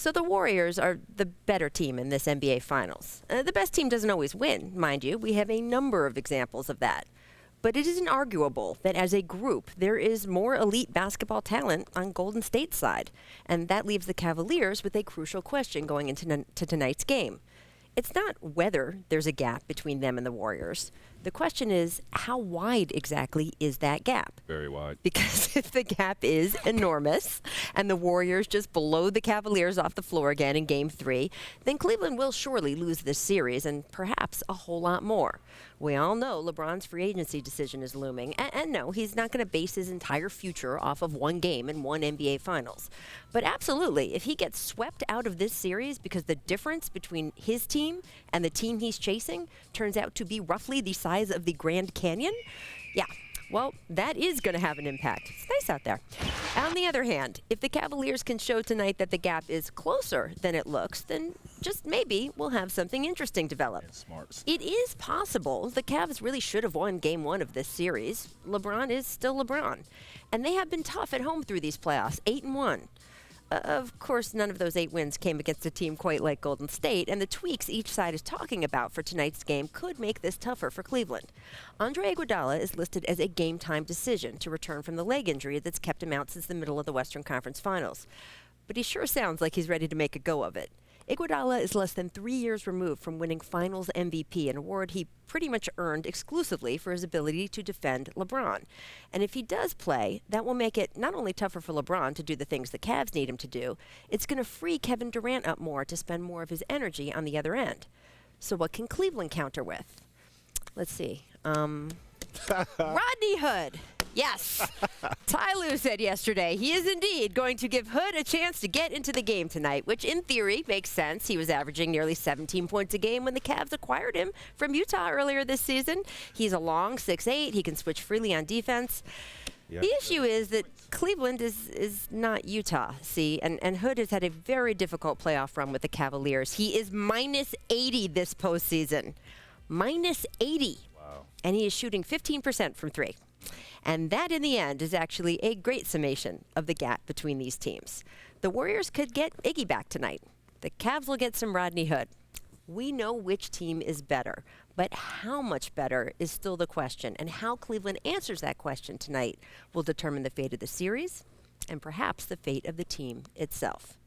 So the Warriors are the better team in this NBA Finals. The best team doesn't always win, mind you. We have a number of examples of that. But it isn't arguable that as a group, there is more elite basketball talent on Golden State's side. And that leaves the Cavaliers with a crucial question going into tonight's game. It's not whether there's a gap between them and the Warriors. The question is, how wide exactly is that gap? Very wide. Because if the gap is enormous and the Warriors just blow the Cavaliers off the floor again in Game 3, then Cleveland will surely lose this series and perhaps a whole lot more. We all know LeBron's free agency decision is looming. And no, he's not going to base his entire future off of one game and one NBA Finals. But absolutely, if he gets swept out of this series because the difference between his team and the team he's chasing turns out to be roughly the size of the Grand Canyon, yeah, well, that is going to have an impact. It's nice out there. On the other hand, if the Cavaliers can show tonight that the gap is closer than it looks, then just maybe we'll have something interesting develop. It is possible the Cavs really should have won Game 1 of this series. LeBron is still LeBron. And they have been tough at home through these playoffs, 8-1. Of course, none of those 8 wins came against a team quite like Golden State, and the tweaks each side is talking about for tonight's game could make this tougher for Cleveland. Andre Iguodala is listed as a game-time decision to return from the leg injury that's kept him out since the middle of the Western Conference Finals. But he sure sounds like he's ready to make a go of it. Iguodala is less than 3 years removed from winning Finals MVP, an award he pretty much earned exclusively for his ability to defend LeBron. And if he does play, that will make it not only tougher for LeBron to do the things the Cavs need him to do, it's going to free Kevin Durant up more to spend more of his energy on the other end. So what can Cleveland counter with? Let's see. Rodney Hood. Yes. Ty Lue said yesterday he is indeed going to give Hood a chance to get into the game tonight, which in theory makes sense. He was averaging nearly 17 points a game when the Cavs acquired him from Utah earlier this season. He's a long 6'8". He can switch freely on defense. Yep. The issue is that Cleveland is not Utah, see, and Hood has had a very difficult playoff run with the Cavaliers. He is minus 80 this postseason. Minus 80. Wow. And he is shooting 15% from 3. And that, in the end, is actually a great summation of the gap between these teams. The Warriors could get Iggy back tonight. The Cavs will get some Rodney Hood. We know which team is better, but how much better is still the question, and how Cleveland answers that question tonight will determine the fate of the series and perhaps the fate of the team itself.